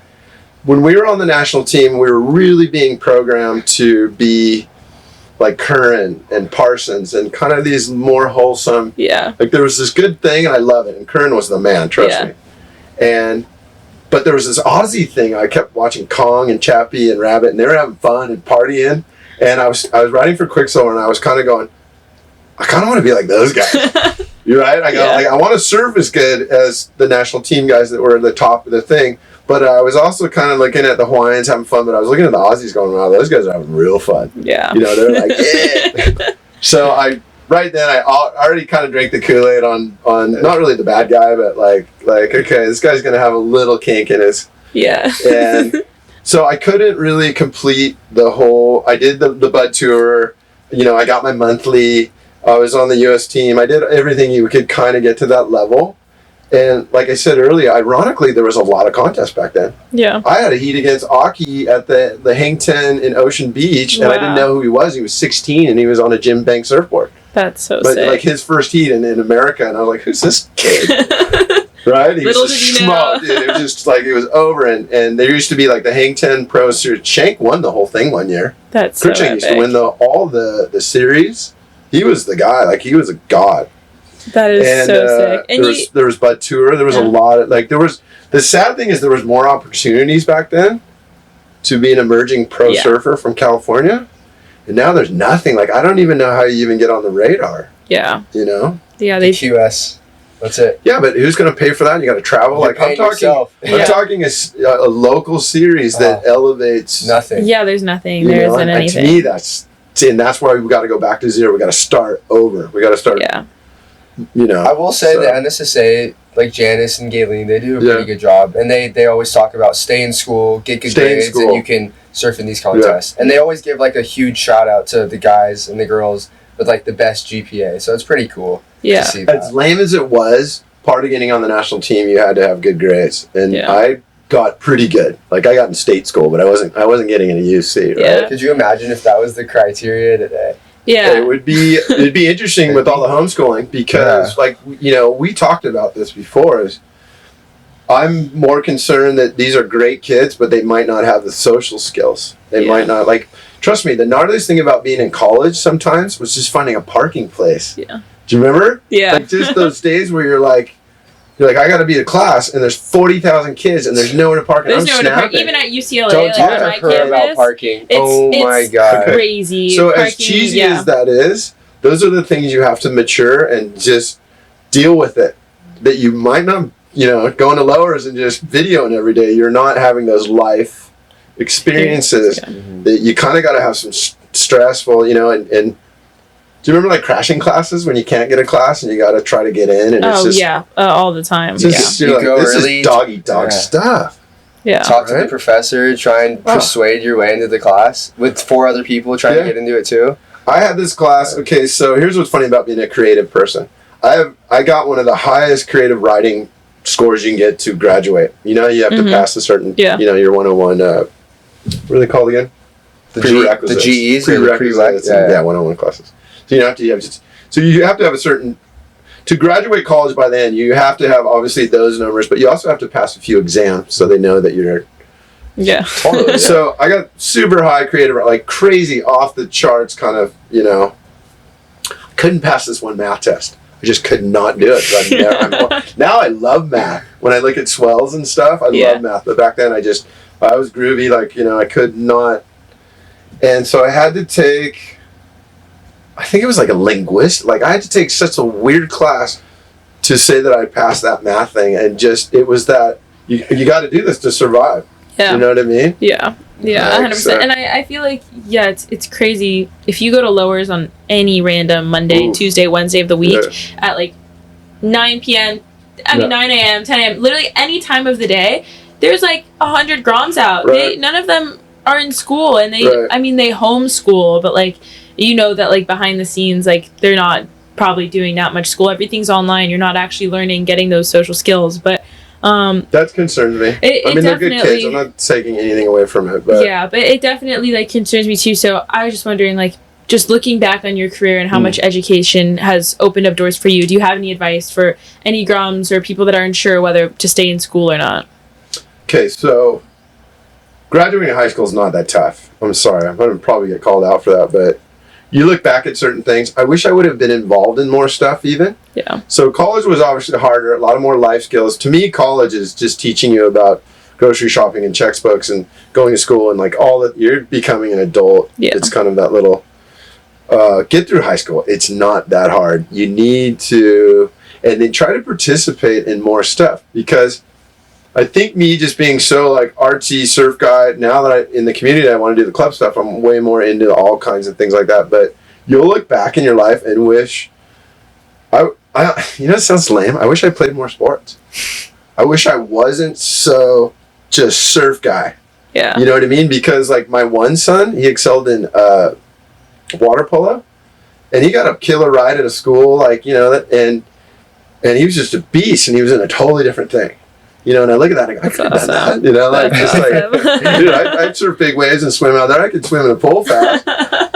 When we were on the national team, we were really being programmed to be like Curran and Parsons and kind of these more wholesome. Yeah. Like there was this good thing, and I love it. And Curran was the man, trust me. But there was this Aussie thing. I kept watching Kong and Chappie and Rabbit, and they were having fun and partying. And I was riding for Quiksilver, and I was kind of going, I kind of want to be like those guys. You're right. I go like I want to surf as good as the national team guys that were at the top of the thing. But I was also kind of looking at the Hawaiians having fun, but I was looking at the Aussies going, wow, those guys are having real fun. Yeah. They're like, yeah. So right then, I already kind of drank the Kool-Aid on not really the bad guy, but like okay, this guy's going to have a little kink in his. Yeah. And so I couldn't really complete the whole, I did the Bud Tour, I got my monthly, I was on the U.S. team, I did everything you could kind of get to that level. And like I said earlier, ironically, there was a lot of contests back then. Yeah. I had a heat against Aki at the Hang 10 in Ocean Beach, and I didn't know who he was. He was 16, and he was on a Jim Bank surfboard. That's so sick. But like his first heat in America, and I was like, who's this kid? Right? He Little was just did you small, know. dude. It was just like, it was over. And there used to be like the Hang 10 Pro Series. Shank won the whole thing one year. That's so epic. Used to win all the series. He was the guy. Like, he was a god. That is so sick. And there was Bud Tour. There was a lot of, like, the sad thing is there was more opportunities back then to be an emerging pro surfer from California. And now there's nothing. Like, I don't even know how you even get on the radar. Yeah. Yeah, they QS. That's it. Yeah, but who's going to pay for that? You got to travel. You're like I'm talking a local series that elevates nothing. Yeah, there's nothing. There isn't anything. And to me, that's why we got to go back to zero. We got to start over. We got to start. Yeah. I will say the NSSA, like Janice and Galen, they do a pretty good job, and they always talk about stay in school, get good grades, and you can surf in these contests. And they always give like a huge shout out to the guys and the girls with like the best GPA. So it's pretty cool. Yeah. To see that. As lame as it was, part of getting on the national team, you had to have good grades, and I got pretty good. Like I got in state school, but I wasn't getting into UC. Right? Yeah. Could you imagine if that was the criteria today? Yeah. It'd be interesting with all the homeschooling because we talked about this before. Is I'm more concerned that these are great kids, but they might not have the social skills. They might not trust me, the gnarliest thing about being in college sometimes was just finding a parking place. Yeah. Do you remember? Yeah. Like just those days where you're like, I got to be at class, and there's 40,000 kids, and there's nowhere to park. There's nowhere to park. Even at UCLA, don't talk to her about parking. My God, crazy. So parking, as cheesy as that is, those are the things you have to mature and just deal with it. That you might not, going to lowers and just videoing every day. You're not having those life experiences that you kind of got to have some stressful, and. Do you remember like crashing classes when you can't get a class and you got to try to get in? And it's just, all the time. Just, you go this early. Is dog stuff. Yeah. Talk to the professor, try and persuade your way into the class with 4 other people trying to get into it too. I had this class. Okay, so here's what's funny about being a creative person. I got one of the highest creative writing scores you can get to graduate. You have to pass a certain, your 101, what are they called again? The GEs? Prerequisites. Yeah, 101 classes. So you have to have a certain, to graduate college by then, you have to have obviously those numbers, but you also have to pass a few exams so they know that you're. Yeah. Totally. So I got super high creative, like crazy off the charts kind of, couldn't pass this one math test. I just could not do it. Now I love math. When I look at swells and stuff, I love math. But back then I was groovy, I could not. And so I had to take, I think it was like a linguist. I had to take such a weird class to say that I passed that math thing, and it was that you got to do this to survive. Yeah. You know what I mean? Yeah. Yeah, 100%. And I feel like it's crazy if you go to lowers on any random Monday, Tuesday, Wednesday of the week at 9 p.m. 9 a.m., 10 a.m. Literally any time of the day. There's 100 groms out. Right. None of them are in school, and they they homeschool, but that behind the scenes they're not probably doing that much school. Everything's online. You're not actually learning, getting those social skills. But that concerns me. They're good kids. I'm not taking anything away from it, but but it definitely concerns me too. So I was just wondering, just looking back on your career and how much education has opened up doors for you, do you have any advice for any groms or people that aren't sure whether to stay in school or not? Okay, so graduating high school is not that tough. I'm sorry, I'm going to probably get called out for that, but you look back at certain things. I wish I would have been involved in more stuff even. Yeah. So college was obviously harder, a lot of more life skills. To me, college is just teaching you about grocery shopping and textbooks and going to school and all that. You're becoming an adult. Yeah. It's kind of that little, get through high school. It's not that hard. You need to, and then try to participate in more stuff, because I think me just being so artsy surf guy, now that in the community I want to do the club stuff, I'm way more into all kinds of things like that. But you'll look back in your life and wish, it sounds lame. I wish I played more sports. I wish I wasn't so just surf guy. Yeah. You know what I mean? Because my one son, he excelled in water polo, and he got a killer ride at a school, and he was just a beast, and he was in a totally different thing. And I look at that and I go, I could have done that. Dude, I surf big waves and swim out there. I could swim in a pool fast.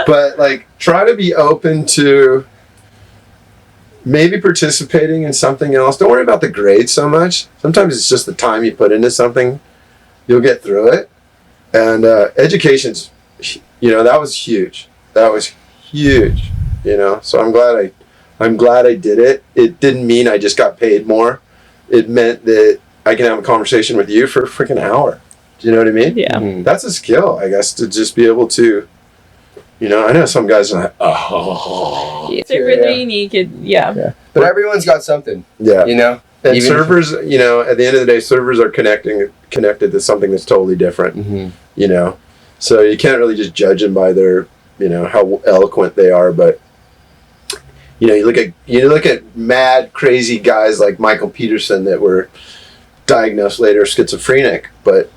But try to be open to maybe participating in something else. Don't worry about the grades so much. Sometimes it's just the time you put into something. You'll get through it. And education's, that was huge. That was huge. So I'm glad I did it. It didn't mean I just got paid more. It meant that I can have a conversation with you for a freaking hour. Do you know what I mean? Yeah. That's a skill, I guess, to just be able to, You know, I know some guys are like, oh. Surfer 3, you could, yeah. But everyone's got something. Yeah. You know? And surfers, you know, at the end of the day, surfers are connected to something that's totally different, you know? So you can't really just judge them by their, you know, how eloquent they are, but you know, you look at mad, crazy guys like Michael Peterson that were diagnosed later schizophrenic, but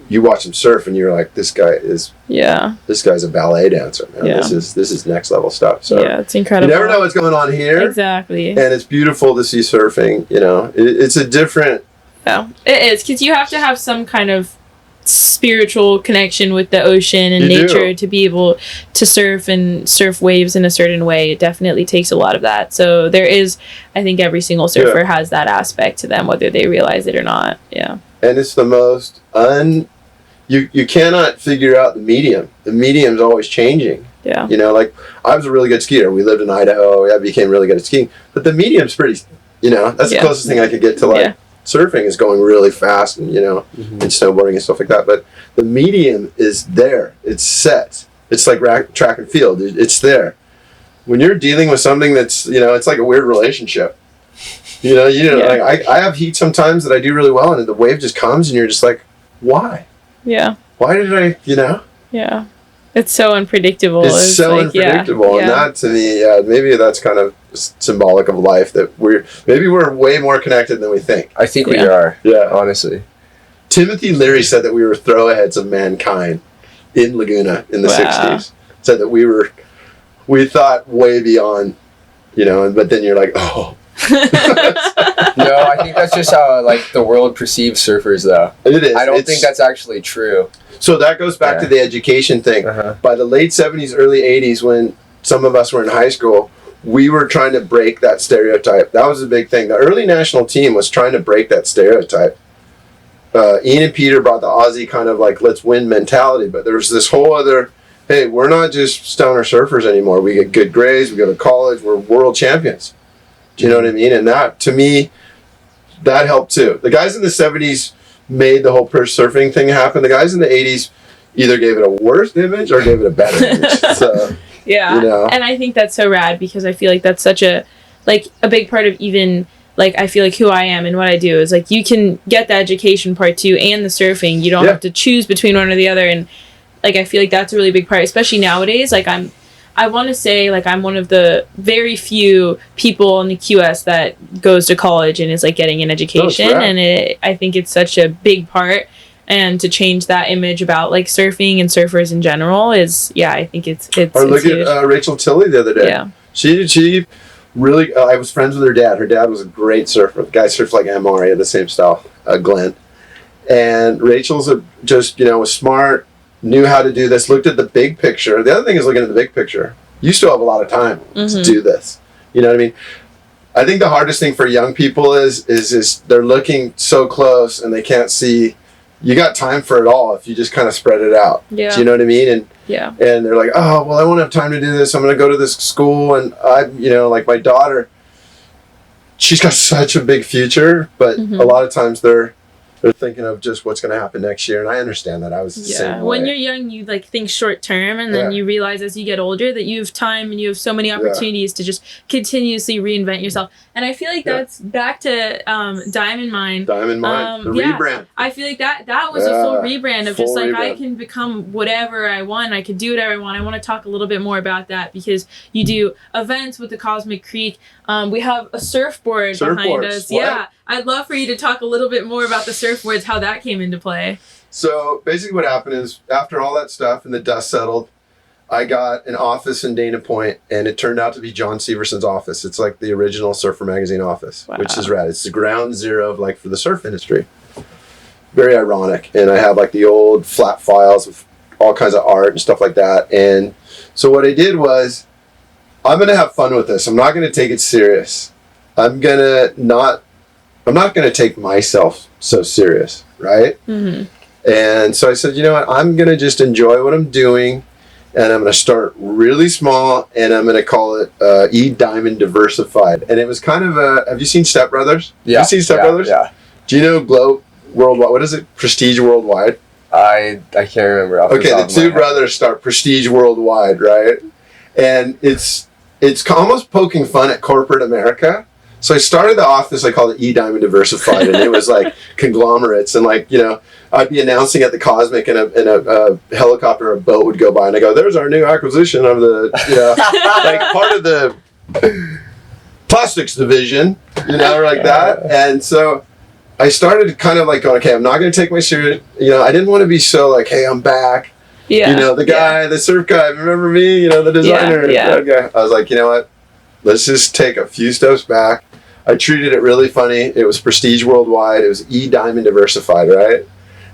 you watch him surf and you're like, this guy's a ballet dancer, man. Yeah. This is next level stuff. So yeah, it's incredible. You never know what's going on here. Exactly. And it's beautiful to see surfing, you know. It's a different... Yeah, it is, because you have to have some kind of spiritual connection with the ocean and nature to be able to surf and surf waves in a certain way. It definitely takes a lot of that. So there is, I think every single surfer has that aspect to them, whether they realize it or not. Yeah. And it's the most you cannot figure out the medium. The medium's always changing. Yeah. You know, like I was a really good skier. We lived in Idaho. I became really good at skiing. But the medium's pretty, you know, that's the closest thing I could get to like surfing is going really fast and, you know, and snowboarding and stuff like that. But the medium is there. It's set. It's like track and field. It's there. When you're dealing with something that's, you know, it's like a weird relationship. You know, like I have heat sometimes that I do really well and the wave just comes and you're just like, why? Yeah. Why did I, you know? Yeah. It's so unpredictable. It's so like, unpredictable. And that to me, maybe that's kind of symbolic of life, that we're way more connected than we think. I think we are. Yeah. Honestly. Timothy Leary said that we were throwheads of mankind in Laguna in the 60s. Said that we thought way beyond, you know, but then you're like, oh. No, I think that's just how like the world perceives surfers, though. It is. I don't think that's actually true. So that goes back to the education thing. By the late 70s, early 80s, when some of us were in high school, we were trying to break that stereotype. That was a big thing. The early national team was trying to break that stereotype. Ian and Peter brought the Aussie kind of like let's win mentality, but there was this whole other, hey, we're not just stoner surfers anymore. We get good grades, we go to college, we're world champions. Do you know what I mean? And that, to me, that helped too. The guys in the 70s made the whole surfing thing happen. The guys in the 80s either gave it a worse image or gave it a better image. So, yeah. You know. And I think that's so rad because I feel like that's such a big part of even, like, I feel like who I am and what I do is, like, you can get the education part too and the surfing. You don't have to choose between one or the other. And, like, I feel like that's a really big part, especially nowadays. Like, I want to say, like, I'm one of the very few people in the QS that goes to college and is, like, getting an education. And I think it's such a big part. And to change that image about, like, surfing and surfers in general is, I think it's or look huge. at Rachel Tilley the other day. Yeah. She really, I was friends with her dad. Her dad was a great surfer. The guy surfed like Amari, had the same style, Glenn. And Rachel's was smart, knew how to do this, looked at the big picture. The other thing is looking at the big picture. You still have a lot of time to do this. You know what I mean? I think the hardest thing for young people is they're looking so close and they can't see. You got time for it all if you just kind of spread it out. Yeah. Do you know what I mean? And and they're like, oh, well, I won't have time to do this. I'm going to go to this school. And like my daughter, she's got such a big future, but a lot of times they're thinking of just what's going to happen next year. And I understand that. I was the same way. When you're young, you like think short term, and then you realize as you get older that you have time and you have so many opportunities to just continuously reinvent yourself. And I feel like that's back to Diamond Mine. The rebrand. I feel like that was a full rebrand of just like I can become whatever I want. I can do whatever I want. I want to talk a little bit more about that because you do events with the Cosmic Creek. We have a surfboard behind us. What? Yeah. I'd love for you to talk a little bit more about the surfboards, how that came into play. So basically what happened is after all that stuff and the dust settled, I got an office in Dana Point, and it turned out to be John Severson's office. It's like the original Surfer Magazine office, which is rad. It's the ground zero of like for the surf industry. Very ironic. And I have like the old flat files with all kinds of art and stuff like that. And so what I did was, I'm going to have fun with this. I'm not going to take it serious. I'm not going to take myself so serious, right? Mm-hmm. And so I said, you know what? I'm going to just enjoy what I'm doing, and I'm going to start really small, and I'm going to call it E Diamond Diversified. And it was kind of have you seen Step Brothers? Yeah. Have you seen Step Brothers? Yeah. Do you know Glow Worldwide? What is it? Prestige Worldwide? I can't remember. Okay, the two brothers start Prestige Worldwide, right? And it's almost poking fun at corporate America. So I started the office, I called it E-Diamond Diversified, and it was like conglomerates, and like, you know, I'd be announcing at the Cosmic, and a helicopter or a boat would go by, and I go, "There's our new acquisition of the, you know, like part of the plastics division," you know, like that. And so I started kind of like going, okay, I'm not going to take my serious, you know, I didn't want to be so like, hey, I'm back. Yeah. You know, the guy, the surf guy, remember me? You know, the designer. That guy. I was like, you know what? Let's just take a few steps back. I treated it really funny. It was Prestige Worldwide. It was E-Diamond Diversified, right?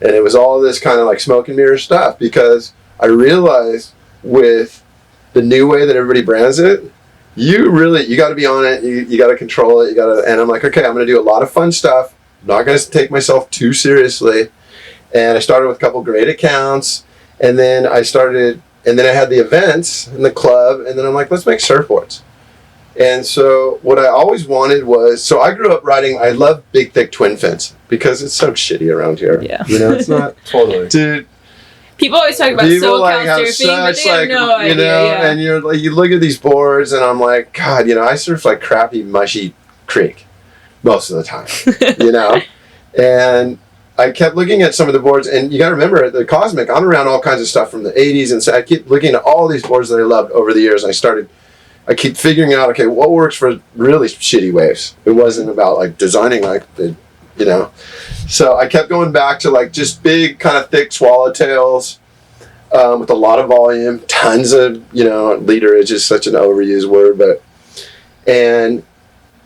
And it was all this kind of like smoke and mirror stuff, because I realized with the new way that everybody brands it, you got to be on it. You got to control it. And I'm like, okay, I'm going to do a lot of fun stuff. I'm not going to take myself too seriously. And I started with a couple great accounts. And then I had the events in the club. And then I'm like, let's make surfboards. And so what I always wanted was, so I grew up riding, I love big, thick twin fins because it's so shitty around here. Yeah. You know, it's not. Totally. Dude. People always talk about SoCal surfing, but they have no idea. You know, and you're like, you look at these boards and I'm like, God, you know, I surf like crappy, mushy creek most of the time, you know? And I kept looking at some of the boards, and you got to remember at the Cosmic, I'm around all kinds of stuff from the 80s. And so I keep looking at all these boards that I loved over the years. And I keep figuring out, okay, what works for really shitty waves? It wasn't about like designing like the, you know. So I kept going back to like just big kind of thick swallowtails with a lot of volume, tons of, you know, literage is such an overused word, and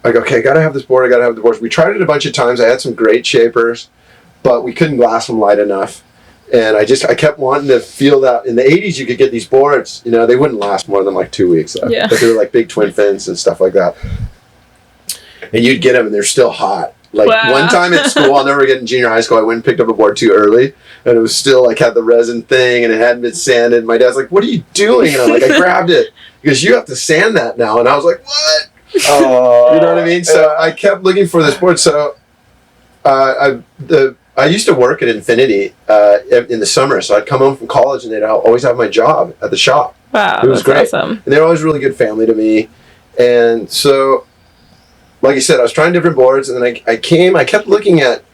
I go, okay, I gotta have this board, We tried it a bunch of times. I had some great shapers, but we couldn't glass them light enough. And I kept wanting to feel that. In the 80s, you could get these boards, you know, they wouldn't last more than like 2 weeks. Yeah. But they were like big twin fins and stuff like that. And you'd get them and they're still hot. Like one time at school, I'll never forget, in junior high school, I went and picked up a board too early. And it was still like had the resin thing and it hadn't been sanded. My dad's like, "What are you doing?" And I'm like, "I grabbed it." Because you have to sand that now. And I was like, "What?" You know what I mean? So I kept looking for this board. So I used to work at Infinity in the summer, so I'd come home from college and they'd always have my job at the shop. Wow, it was great. Awesome. And they were always really good family to me. And so, like I said, I was trying different boards, and then I kept looking at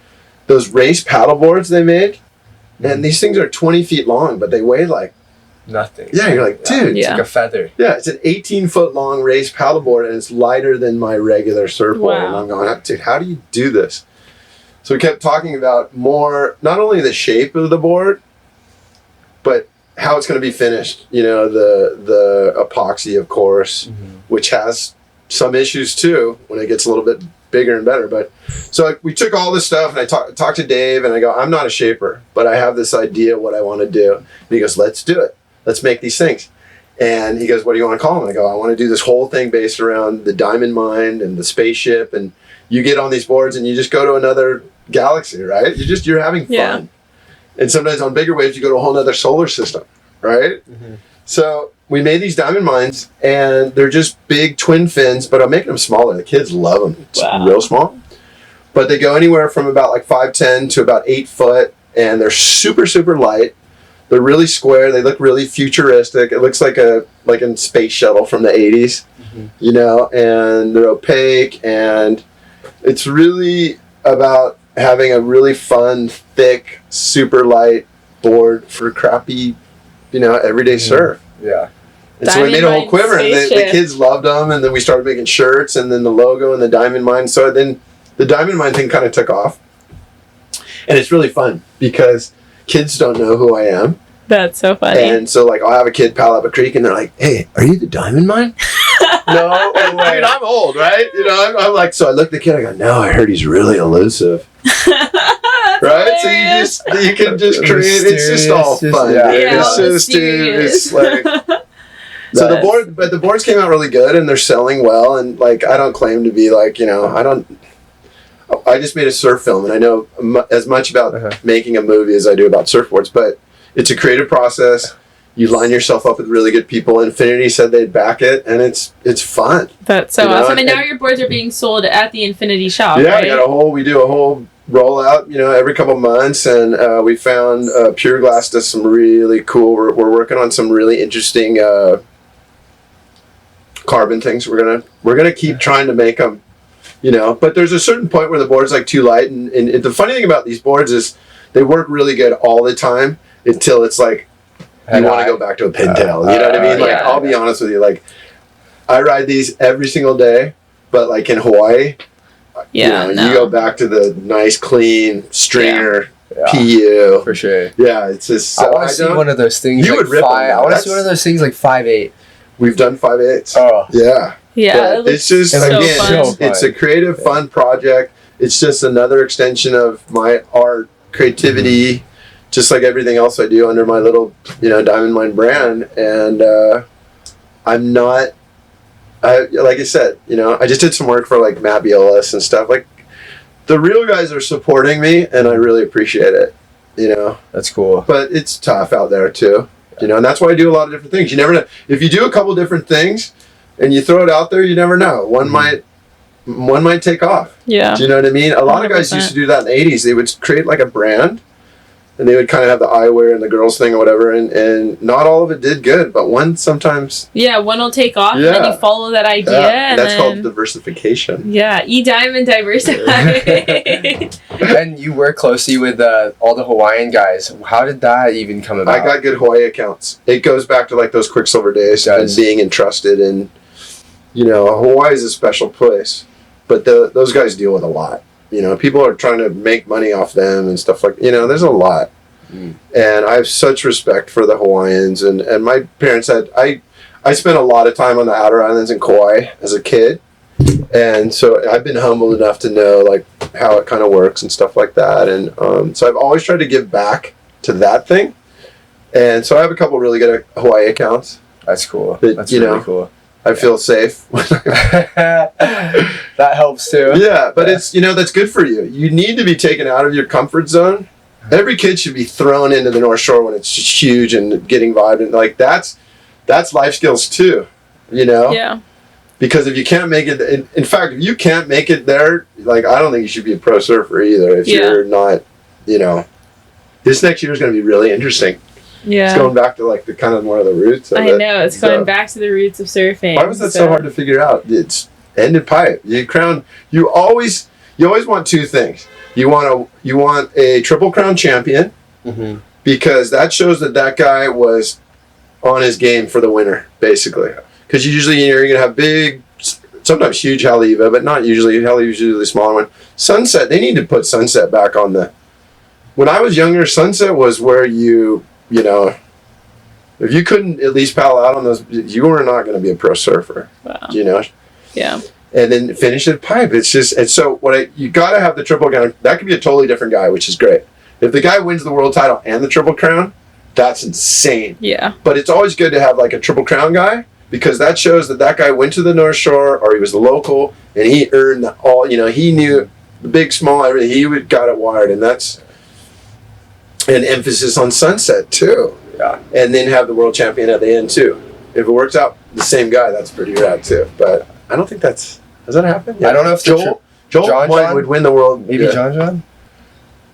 those race paddle boards they made, and these things are 20 feet long, but they weigh like nothing. Yeah, you're like, dude. It's like a feather. Yeah, it's an 18-foot long race paddleboard, and it's lighter than my regular surfboard. And I'm going, dude, how do you do this? So we kept talking about more, not only the shape of the board, but how it's going to be finished. You know, the epoxy, of course, which has some issues too when it gets a little bit bigger and better. But so we took all this stuff, and I talked to Dave, and I go, I'm not a shaper, but I have this idea what I want to do. And he goes, let's do it. Let's make these things. And he goes, what do you want to call them? And I go, I want to do this whole thing based around the Diamond Mine and the spaceship. And you get on these boards and you just go to another galaxy, right? You're having fun. Yeah. And sometimes on bigger waves, you go to a whole other solar system, right? So we made these Diamond Mines, and they're just big twin fins, but I'm making them smaller. The kids love them. It's real small. But they go anywhere from about like 5'10" to about 8 foot, and they're super, super light. They're really square. They look really futuristic. It looks like a space shuttle from the 80s, you know, and they're opaque, and it's really about having a really fun, thick, super light board for crappy, you know, everyday surf. Yeah. And so we made a whole quiver, and the kids loved them, and then we started making shirts, and then the logo and the Diamond Mine. So then the Diamond Mine thing kind of took off. And it's really fun because kids don't know who I am. That's so funny. And so, like, I'll have a kid paddle up a creek, and they're like, "Hey, are you the Diamond Mine?" No, dude, I'm old, right? You know, I'm like, so I look at the kid, I go, "No, I heard he's really elusive." Right? Hilarious. So you can just create, it's just all fun. It's just, dude, it's like... So the boards came out really good, and they're selling well, and like, I don't claim to be like, you know, I just made a surf film, and I know as much about making a movie as I do about surfboards, but it's a creative process. You line yourself up with really good people. Infinity said they'd back it, and it's fun. That's so awesome. And now your boards are being sold at the Infinity shop, yeah, right? We do a whole roll out, every couple months, and we found Pure Glass does some really cool. We're working on some really interesting carbon things. We're gonna keep trying to make them, But there's a certain point where the board's like too light, and the funny thing about these boards is they work really good all the time until it's like you want to go back to a pintail. You know what I mean? Like I'll be honest with you, like I ride these every single day, but like in Hawaii. You go back to the nice, clean stringer PU. For sure. Yeah, it's just. I want to see one of those things. You would rip them. I want to see one of those things like 5.8. We've done 5.8s. Oh. Yeah. Yeah. It's just, again, it's a creative, fun project. It's just another extension of my art, creativity, just like everything else I do under my little, Diamond Mine brand. And I'm not. Like I said, I just did some work for like Matt Biolas and stuff. Like the real guys are supporting me, and I really appreciate it. That's cool. But it's tough out there too. And that's why I do a lot of different things. You never know if you do a couple different things, and you throw it out there. You never know. One might take off. Yeah. Do you know what I mean? A lot of guys used to do that in the '80s. They would create like a brand. And they would kind of have the eyewear and the girls thing or whatever, and not all of it did good, but one sometimes. Yeah, one will take off, and then you follow that idea. Yeah, and that's called diversification. Yeah, E-Diamond diversify. And you work closely with all the Hawaiian guys. How did that even come about? I got good Hawaii accounts. It goes back to like those Quiksilver days and being entrusted, and Hawaii is a special place, but those guys deal with a lot. People are trying to make money off them and stuff like, there's a lot. And I have such respect for the Hawaiians. And my parents I spent a lot of time on the outer islands in Kauai as a kid. And so I've been humbled enough to know like how it kind of works and stuff like that. And so I've always tried to give back to that thing. And so I have a couple really good Hawaii accounts. That's cool. That's really cool. I feel safe. That helps too. Yeah, but it's, that's good for you. You need to be taken out of your comfort zone. Every kid should be thrown into the North Shore when it's just huge and getting vibrant. Like that's life skills too, Yeah. Because if you can't make it, in fact, if you can't make it there, like I don't think you should be a pro surfer either. If you're not, this next year is going to be really interesting. Yeah. It's going back to like the kind of more of the roots of I know, it's going back to the roots of surfing. Why was that so hard to figure out? It's ended pipe. You always want two things. You want a Triple Crown champion, because that shows that guy was on his game for the winter, basically. Because usually you're going to have big, sometimes huge Haleiwa, but not usually. Haleiwa is usually the smaller one. Sunset, they need to put Sunset back on the... When I was younger, Sunset was where if you couldn't at least paddle out on those, you were not going to be a pro surfer. Wow. Yeah. And then finish at pipe. It's just, and so you got to have the Triple Crown. That could be a totally different guy, which is great. If the guy wins the world title and the Triple Crown, that's insane. Yeah. But it's always good to have like a Triple Crown guy, because that shows that guy went to the North Shore, or he was local, and he earned he knew the big, small, everything. He got it wired, and that's an emphasis on Sunset too. Yeah. And then have the world champion at the end too. If it works out, the same guy, that's pretty rad too. But I don't think has that happened? Yeah. I don't know if Joel John would win the world. Maybe John?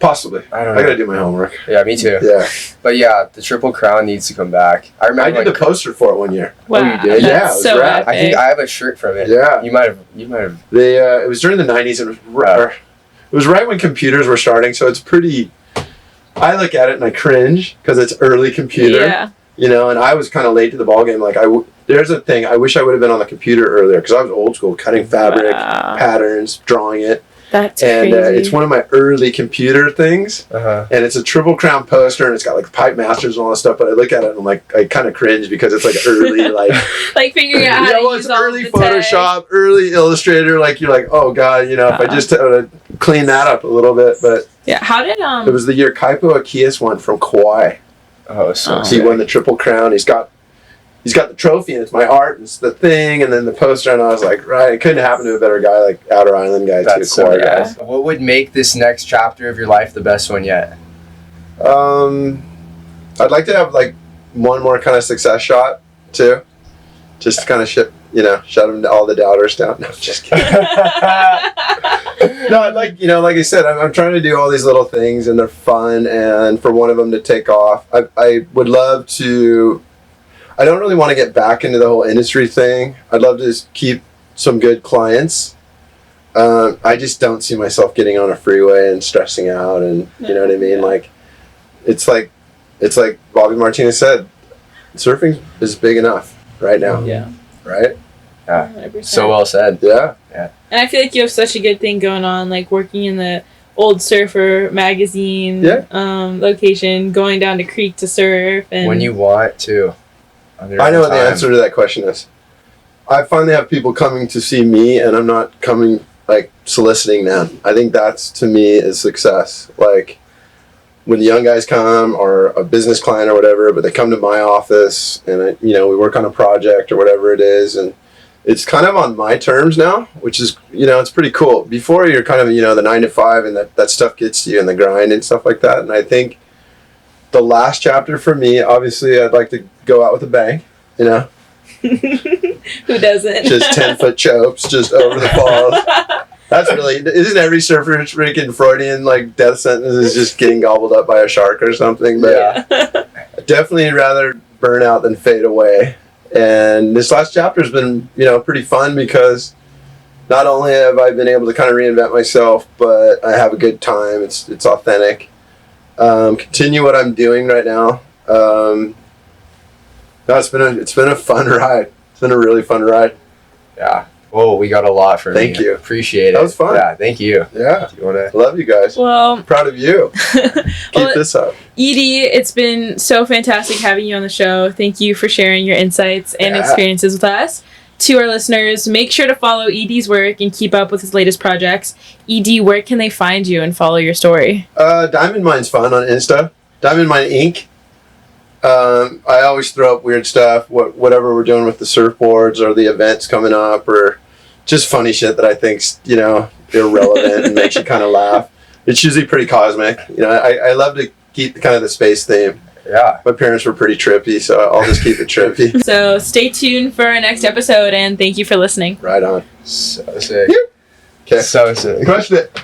Possibly. I don't know. I gotta do my homework. Yeah, me too. Yeah. But yeah, the Triple Crown needs to come back. I remember I did a poster for it one year. Wow. Oh, you did? Yeah, it was so rad. I think I have a shirt from it. Yeah. You might have. It was during the 90s, and it was right when computers were starting, so it's pretty... I look at it and I cringe, because it's early computer. Yeah. And I was kind of late to the ballgame. Like, there's a thing, I wish I would have been on the computer earlier, because I was old school, cutting fabric, patterns, drawing it. That's crazy. And it's one of my early computer things. And it's a Triple Crown poster, and it's got like Pipe Masters and all that stuff. But I look at it and I'm like, I kind of cringe, because it's like early, like like figuring out how to use it's early Photoshop, early Illustrator. Like you're like, oh god, if I just clean that up a little bit. But yeah, how did It was the year Kaipo Akias won from Kauai. Oh, so he won the Triple Crown. He's got the trophy, and it's my art, and it's the thing, and then the poster, and I was like, right, it couldn't happen to a better guy, like Outer Island guy, That's too. Kauai guy. What would make this next chapter of your life the best one yet? I'd like to have like one more kind of success shot too, just to kind of shut them, all the doubters down. No, just kidding. No, like I said, I'm trying to do all these little things, and they're fun. And for one of them to take off, I would love to. I don't really want to get back into the whole industry thing. I'd love to just keep some good clients. I just don't see myself getting on a freeway and stressing out, and you know what I mean. Like, it's like Bobby Martinez said, surfing is big enough right now. Yeah. Right. Yeah. 100%. So well said. Yeah. Yeah. And I feel like you have such a good thing going on, like working in the Old Surfer magazine location, going down to Creek to surf, and when you want to. I know what the answer to that question is. I finally have people coming to see me, and I'm not coming like soliciting them. I think that's, to me, is success. Like, when the young guys come, or a business client or whatever, but they come to my office, and we work on a project or whatever it is, and it's kind of on my terms now, which is, it's pretty cool. Before, you're kind of, the 9 to 5, and that stuff gets to you, and the grind and stuff like that. And I think the last chapter for me, obviously, I'd like to go out with a bang, Who doesn't? Just 10-foot chopes, just over the falls. That's really, isn't every surfer's freaking Freudian, like, death sentence is just getting gobbled up by a shark or something? But I'd definitely rather burn out than fade away. And this last chapter has been, pretty fun, because not only have I been able to kind of reinvent myself, but I have a good time. It's authentic. Continue what I'm doing right now. No, it's been a fun ride. It's been a really fun ride. Yeah. Oh, we got a lot from you. Thank you. Appreciate it. That was fun. Yeah, thank you. Yeah. Do you want to? Love you guys. Well, proud of you. Keep this up. Edie, it's been so fantastic having you on the show. Thank you for sharing your insights and experiences with us. To our listeners, make sure to follow Edie's work and keep up with his latest projects. Edie, where can they find you and follow your story? Diamond Mine's fun on Insta. Diamond Mine Inc. I always throw up weird stuff, whatever we're doing with the surfboards or the events coming up, or just funny shit that I think's, irrelevant and makes you kind of laugh. It's usually pretty cosmic. I love to keep kind of the space theme. Yeah. My parents were pretty trippy, so I'll just keep it trippy. So stay tuned for our next episode, and thank you for listening. Right on. So sick. Okay. So sick. Crushed it.